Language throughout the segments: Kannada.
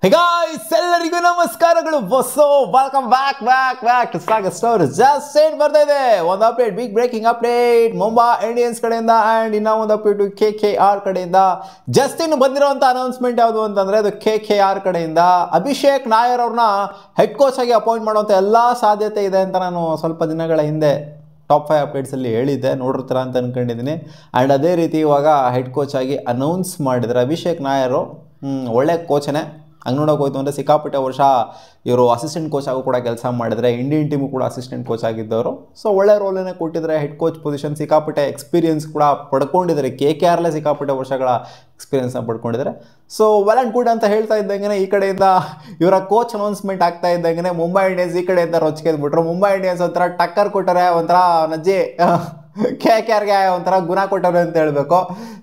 Hey guys, ಎಲ್ಲರಿಗೂ ನಮಸ್ಕಾರಗಳು. Welcome back to Sagar stories. Just ಸೇಟ್ ಬರ್ತಾ ಇದೆ ಒಂದು update, big breaking update Mumbai Indians ಕಡೆಯಿಂದ ಆ್ಯಂಡ್ ಇನ್ನೂ ಒಂದು ಅಪ್ಡೇಟ್ KKR ಕಡೆಯಿಂದ. ಜಸ್ಟ್ ಇನ್ನು ಬಂದಿರೋಂಥ ಅನೌನ್ಸ್ಮೆಂಟ್ ಯಾವುದು ಅಂತಂದರೆ ಅದು KKR ಕಡೆಯಿಂದ ಅಭಿಷೇಕ್ ನಾಯರ್ ಅವ್ರನ್ನ ಹೆಡ್ ಕೋಚ್ ಆಗಿ ಅಪಾಯಿಂಟ್ ಮಾಡುವಂಥ ಎಲ್ಲ ಸಾಧ್ಯತೆ ಇದೆ ಅಂತ ನಾನು ಸ್ವಲ್ಪ ದಿನಗಳ ಹಿಂದೆ ಟಾಪ್ 5 ಅಪ್ಡೇಟ್ಸಲ್ಲಿ ಹೇಳಿದ್ದೆ, ನೋಡಿರ್ತೀರ ಅಂತ ಅಂದ್ಕೊಂಡಿದ್ದೀನಿ. ಆ್ಯಂಡ್ ಅದೇ ರೀತಿ ಇವಾಗ ಹೆಡ್ ಕೋಚ್ ಆಗಿ ಅನೌನ್ಸ್ ಮಾಡಿದರೆ ಅಭಿಷೇಕ್ ನಾಯರು ಒಳ್ಳೆ ಕೋಚನೇ. ಹಂಗೆ ನೋಡೋಕೆ ಹೋಯ್ತು ಅಂದರೆ ಸಿಕ್ಕಾಪಟ್ಟೆ ವರ್ಷ ಇವರು ಅಸಿಸ್ಟೆಂಟ್ ಕೋಚ್ ಆಗು ಕೂಡ ಕೆಲಸ ಮಾಡಿದರೆ, ಇಂಡಿಯನ್ ಟೀಮು ಕೂಡ ಅಸಿಸ್ಟೆಂಟ್ ಕೋಚ್ ಆಗಿದ್ದವರು. ಸೊ ಒಳ್ಳೆ ರೋಲನ್ನೇ ಕೊಟ್ಟಿದ್ದಾರೆ. ಹೆಡ್ ಕೋಚ್ ಪೊಸಿಷನ್ ಸಿಕ್ಕಾಪಟ್ಟೆ ಎಕ್ಸ್ಪೀರಿಯನ್ಸ್ ಕೂಡ ಪಡ್ಕೊಂಡಿದ್ದಾರೆ. KKRಲೇ ಸಿಕ್ಕಾಪಟ್ಟೆ ವರ್ಷಗಳ ಎಕ್ಸ್ಪೀರಿಯನ್ಸ್ನ ಪಡ್ಕೊಂಡಿದ್ದಾರೆ. ಸೊ ವೆಲ್ ಆ್ಯಂಡ್ ಗುಡ್ ಅಂತ ಹೇಳ್ತಾ ಇದ್ದಂಗೆ ಈ ಕಡೆಯಿಂದ ಇವರ ಕೋಚ್ ಅನೌನ್ಸ್ಮೆಂಟ್ ಆಗ್ತಾ ಇದ್ದಂಗೆ ಮುಂಬೈ ಇಂಡಿಯನ್ಸ್ ಈ ಕಡೆಯಿಂದ ರೊಚ್ಚಿಗೆದ್ಬಿಟ್ರು. ಮುಂಬೈ ಇಂಡಿಯನ್ಸ್ ಒಂಥರ ಟಕ್ಕರ್ ಕೊಟ್ಟರೆ, ಒಂಥರ ನಜ್ಜಿ KKRಗೆ ಒಂಥರ ಗುಣ ಕೊಟ್ಟರು ಅಂತ ಹೇಳಬೇಕು.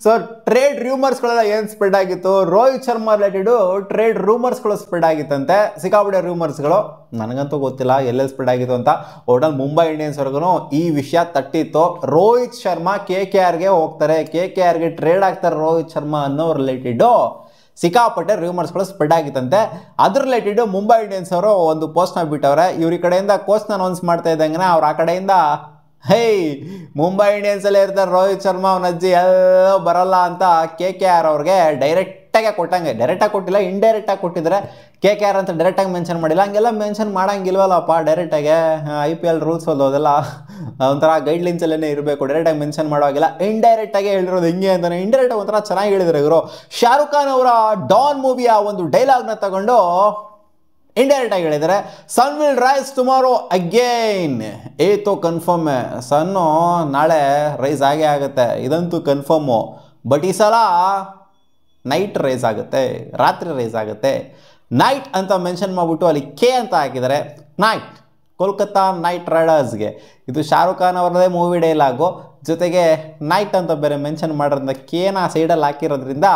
ಸೊ ಟ್ರೇಡ್ ರೂಮರ್ಸ್ಗಳೆಲ್ಲ ಏನು ಸ್ಪ್ರೆಡ್ ಆಗಿತ್ತು, ರೋಹಿತ್ ಶರ್ಮಾ ರಿಲೇಟೆಡು ಟ್ರೇಡ್ ರೂಮರ್ಸ್ಗಳು ಸ್ಪ್ರೆಡ್ ಆಗಿತ್ತಂತೆ, ಸಿಕ್ಕಾಪಟ್ಟೆ ರೂಮರ್ಸ್ಗಳು. ನನಗಂತೂ ಗೊತ್ತಿಲ್ಲ ಎಲ್ಲೆಲ್ಲಿ ಸ್ಪ್ರೆಡ್ ಆಗಿತ್ತು ಅಂತ. ಒಟ್ನಲ್ಲಿ ಮುಂಬೈ ಇಂಡಿಯನ್ಸ್ವರೆಗೂ ಈ ವಿಷಯ ತಟ್ಟಿತ್ತು. ರೋಹಿತ್ ಶರ್ಮಾ KKRಗೆ ಹೋಗ್ತಾರೆ, KKRಗೆ ಟ್ರೇಡ್ ಆಗ್ತಾರೆ ರೋಹಿತ್ ಶರ್ಮಾ ಅನ್ನೋ ರಿಲೇಟೆಡು ಸಿಕ್ಕಾಪಟ್ಟೆ ರೂಮರ್ಸ್ಗಳು ಸ್ಪ್ರೆಡ್ ಆಗಿತ್ತಂತೆ. ಅದ್ರ ರಿಲೇಟೆಡು ಮುಂಬೈ ಇಂಡಿಯನ್ಸ್ ಅವರು ಒಂದು ಪೋಸ್ಟ್ನ ಬಿಟ್ಟವ್ರೆ. ಇವ್ರ ಈ ಕಡೆಯಿಂದ ಕೋಚ್ನ ಅನೌನ್ಸ್ ಮಾಡ್ತಾ ಇದ್ದಂಗೆ ಅವ್ರು ಆ ಕಡೆಯಿಂದ ಮುಂಬೈ ಇಂಡಿಯನ್ಸಲ್ಲೇ ಇರ್ತಾರೆ ರೋಹಿತ್ ಶರ್ಮಾ ಅವನ ಅಜ್ಜಿ ಎಲ್ಲೋ ಬರಲ್ಲ ಅಂತ KKR ಅವ್ರಿಗೆ ಡೈರೆಕ್ಟಾಗೆ ಕೊಟ್ಟಂಗೆ. ಡೈರೆಕ್ಟಾಗಿ ಕೊಟ್ಟಿಲ್ಲ, ಇಂಡೈರೆಕ್ಟಾಗಿ ಕೊಟ್ಟಿದ್ದಾರೆ. KKR ಅಂತ ಡೈರೆಕ್ಟಾಗಿ ಮೆನ್ಷನ್ ಮಾಡಿಲ್ಲ. ಹಂಗೆಲ್ಲ ಮೆನ್ಷನ್ ಮಾಡೋಂಗಿಲ್ವಲ್ಲಪ್ಪ ಡೈರೆಕ್ಟಾಗೆ. IPL ರೂಲ್ಸ್ ಅದೆಲ್ಲ ಒಂಥರ ಗೈಡ್ಲೈನ್ಸಲ್ಲೇ ಇರಬೇಕು, ಡೈರೆಕ್ಟಾಗಿ ಮೆನ್ಷನ್ ಮಾಡೋವಾಗಿಲ್ಲ. ಇಂಡೈರೆಕ್ಟಾಗಿ ಹೇಳಿರೋದು ಹಿಂಗೆ ಅಂತಾನೆ. ಇಂಡೈರೆಕ್ಟಾಗಿ ಒಂಥರ ಚೆನ್ನಾಗಿ ಹೇಳಿದ್ದಾರೆ ಇವರು. ಶಾರುಖ್ ಖಾನ್ ಅವರ ಡಾನ್ ಮೂವಿಯ ಒಂದು ಡೈಲಾಗ್ನ ತಗೊಂಡು ಇಂಡೈರೆಕ್ಟಾಗಿ ಹೇಳಿದ್ದಾರೆ, ಸನ್ ವಿಲ್ ರೈಸ್ ಟುಮಾರೋ ಅಗೇನ್. ಏತೋ ಕನ್ಫರ್ಮ್, ಸನ್ನು ನಾಳೆ ರೈಸ್ ಆಗೇ ಆಗುತ್ತೆ, ಇದಂತೂ ಕನ್ಫರ್ಮು. ಬಟ್ ಈ ಸಲ ನೈಟ್ ರೈಸ್ ಆಗುತ್ತೆ, ರಾತ್ರಿ ರೈಸ್ ಆಗುತ್ತೆ. ನೈಟ್ ಅಂತ ಮೆನ್ಷನ್ ಮಾಡಿಬಿಟ್ಟು ಅಲ್ಲಿ ಅಂತ ಹಾಕಿದ್ದಾರೆ. ನೈಟ್, ಕೋಲ್ಕತ್ತಾ ನೈಟ್ ರೈಡರ್ಸ್ಗೆ. ಇದು ಶಾರುಖ್ ಖಾನ್ ಅವರದೇ ಮೂವಿ ಡೈಲಾಗು, ಜೊತೆಗೆ ನೈಟ್ ಅಂತ ಬೇರೆ ಮೆನ್ಷನ್ ಮಾಡಿರೋದ್ರಿಂದ ನ ಸೈಡಲ್ಲಿ ಹಾಕಿರೋದ್ರಿಂದ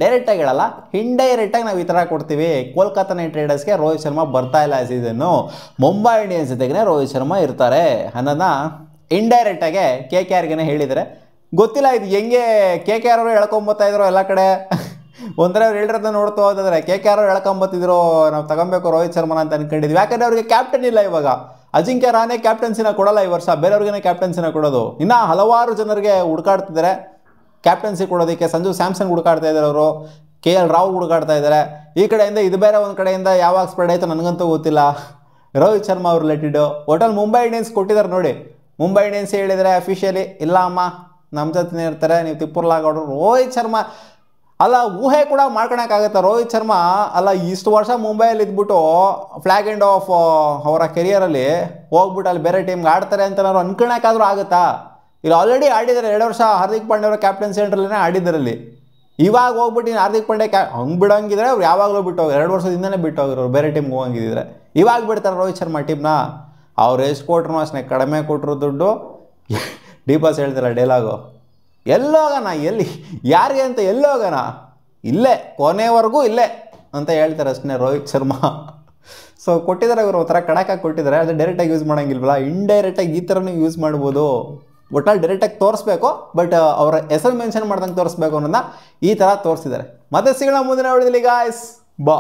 ಡೈರೆಕ್ಟಾಗಿ ಹೇಳಲ್ಲ, ಇಂಡೈರೆಕ್ಟಾಗಿ ನಾವು ಈ ಥರ ಕೊಡ್ತೀವಿ. ಕೋಲ್ಕತ್ತಾ ನೈಟ್ ರೈಡರ್ಸ್ಗೆ ರೋಹಿತ್ ಶರ್ಮಾ ಬರ್ತಾ ಇಲ್ಲ ಈ ಸೀಸನ್ನು, ಮುಂಬೈ ಇಂಡಿಯನ್ಸ್ ಜೊತೆಗೆ ರೋಹಿತ್ ಶರ್ಮಾ ಇರ್ತಾರೆ ಅನ್ನೋದನ್ನ ಇಂಡೈರೆಕ್ಟಾಗೆ KKRಗೆ ಹೇಳಿದರೆ. ಗೊತ್ತಿಲ್ಲ ಇದು ಹೆಂಗೆ KKR ಅವರು ಹೇಳ್ಕೊಂಬತ್ತಾ ಇದ್ರು ಎಲ್ಲ ಕಡೆ. ಒಂಥರ ಅವ್ರು ಹೇಳಿರೋದನ್ನ ನೋಡ್ತಾ ಹೋದ್ರೆ KKR ಅವ್ರು ಹೇಳ್ಕೊಂಬತ್ತಿದ್ರು ನಾವು ತಗೊಬೇಕು ರೋಹಿತ್ ಶರ್ಮಾನ ಅಂತ ಅನ್ಕೊಂಡಿದ್ವಿ. ಯಾಕಂದರೆ ಅವ್ರಿಗೆ ಕ್ಯಾಪ್ಟನ್ ಇಲ್ಲ ಇವಾಗ. ಅಜಿಂಕ್ಯ ರಾಣೆ ಕ್ಯಾಪ್ಟನ್ಸಿನ ಕೊಡಲ್ಲ ಈ ವರ್ಷ, ಬೇರೆಯವ್ರಿಗೇ ಕ್ಯಾಪ್ಟನ್ಸಿನ ಕೊಡೋದು. ಇನ್ನು ಹಲವಾರು ಜನರಿಗೆ ಹುಡುಕಾಡ್ತಿದ್ದಾರೆ ಕ್ಯಾಪ್ಟನ್ಸಿ ಕೊಡೋದಕ್ಕೆ. ಸಂಜು ಸ್ಯಾಮ್ಸನ್ ಹುಡುಕಾಡ್ತಾ ಇದ್ದಾರೆ ಅವರು, KL ರಾಹುಲ್ ಹುಡುಕಾಡ್ತಾ ಇದ್ದಾರೆ. ಈ ಕಡೆಯಿಂದ ಇದು ಬೇರೆ ಒಂದು ಕಡೆಯಿಂದ ಯಾವಾಗ ಸ್ಪ್ರೆಡ್ ಆಯಿತು ನನಗಂತೂ ಗೊತ್ತಿಲ್ಲ. ರೋಹಿತ್ ಶರ್ಮಾ ಅವ್ರ ರಿಲೇಟೆಡು ಒಟ್ಟಲ್ಲಿ ಮುಂಬೈ ಇಂಡಿಯನ್ಸ್ ಕೊಟ್ಟಿದ್ದಾರೆ ನೋಡಿ. ಮುಂಬೈ ಇಂಡಿಯನ್ಸ್ ಹೇಳಿದರೆ ಅಫಿಷಿಯಲಿ, ಇಲ್ಲ ಅಮ್ಮ ನಮ್ಮ ಜೊತೆ ಇರ್ತಾರೆ, ನೀವು ತಿಪ್ಪುರ್ಲಾಗೌಡ್ರು. ರೋಹಿತ್ ಶರ್ಮಾ ಅಲ್ಲ, ಊಹೆ ಕೂಡ ಮಾಡ್ಕೊಳಕ್ಕಾಗತ್ತೆ. ರೋಹಿತ್ ಶರ್ಮಾ ಅಲ್ಲ ಇಷ್ಟು ವರ್ಷ ಮುಂಬೈಯಲ್ಲಿ ಇದ್ಬಿಟ್ಟು ಫ್ಲ್ಯಾಗ್ ಆ್ಯಂಡ್ ಆಫ್ ಅವರ ಕೆರಿಯರಲ್ಲಿ ಹೋಗ್ಬಿಟ್ಟು ಅಲ್ಲಿ ಬೇರೆ ಟೀಮ್ಗೆ ಆಡ್ತಾರೆ ಅಂತ ನಾವು ಅನ್ಕೊಳಕ್ಕಾದ್ರೂ ಆಗುತ್ತಾ? ಇಲ್ಲಿ ಆಲ್ರೆಡಿ ಆಡಿದ್ದಾರೆ 2 ವರ್ಷ ಹಾರ್ದಿಕ್ ಪಾಂಡ್ಯ ಅವರ ಕ್ಯಾಪ್ಟನ್ಸಿ ಅಂಡ್ರಲ್ಲೇ ಆಡಿದ್ದರಲ್ಲಿ. ಇವಾಗ ಹೋಗ್ಬಿಟ್ಟು ಹಾರ್ದಿಕ್ ಪಾಂಡ್ಯ ಹಂಗೆ ಬಿಡೋಂಗಿದ್ರೆ ಅವ್ರು ಯಾವಾಗಲೂ ಬಿಟ್ಟು ಹೋಗಿ 2 ವರ್ಷದಿಂದನೇ ಬಿಟ್ಟು ಹೋಗಿರೋರು, ಬೇರೆ ಟೀಮ್ಗೆ ಹೋಗಂಗಿದ್ರೆ. ಇವಾಗ ಬಿಡ್ತಾರೆ ರೋಹಿತ್ ಶರ್ಮಾ ಟೀಮ್ನ. ಅವ್ರು ಎಷ್ಟು ಕೊಟ್ರು ಅಷ್ಟೇ, ಕಡಿಮೆ ಕೊಟ್ಟರು ದುಡ್ಡು. ಡಿ-ಬಾಸ್ ಹೇಳ್ತಾರೆ ಡೈಲಾಗು, ಎಲ್ಲೋಗೋಣ, ಎಲ್ಲಿ ಯಾರಿಗೆ ಅಂತ ಎಲ್ಲೋಗೋಣ, ಇಲ್ಲೇ ಕೊನೆವರೆಗೂ ಇಲ್ಲೇ ಅಂತ ಹೇಳ್ತಾರೆ ಅಷ್ಟೇ ರೋಹಿತ್ ಶರ್ಮಾ. ಸೊ ಕೊಟ್ಟಿದ್ದಾರೆ ಇವರು, ಒಂಥರ ಕಡಕಾಗಿ ಕೊಟ್ಟಿದ್ದಾರೆ. ಅದು ಡೈರೆಕ್ಟಾಗಿ ಯೂಸ್ ಮಾಡೋಂಗಿಲ್ವಲ್ಲ, ಇಂಡೈರೆಕ್ಟಾಗಿ ಈ ಥರನೂ ಯೂಸ್ ಮಾಡ್ಬೋದು. ಒಟ್ಟಲ್ಲಿ ಡೈರೆಕ್ಟಾಗಿ ತೋರಿಸ್ಬೇಕು, ಬಟ್ ಅವರ ಹೆಸರು ಮೆನ್ಷನ್ ಮಾಡ್ದಂಗೆ ತೋರಿಸ್ಬೇಕು ಅನ್ನೋದನ್ನ ಈ ಥರ ತೋರಿಸಿದ್ದಾರೆ. ಮತ್ತೆ ಸಿಗೋಣ ಮುಂದಿನ ವಿಡಿಯೋದಲ್ಲಿ ಗಾಯ್ಸ್, ಬಾ.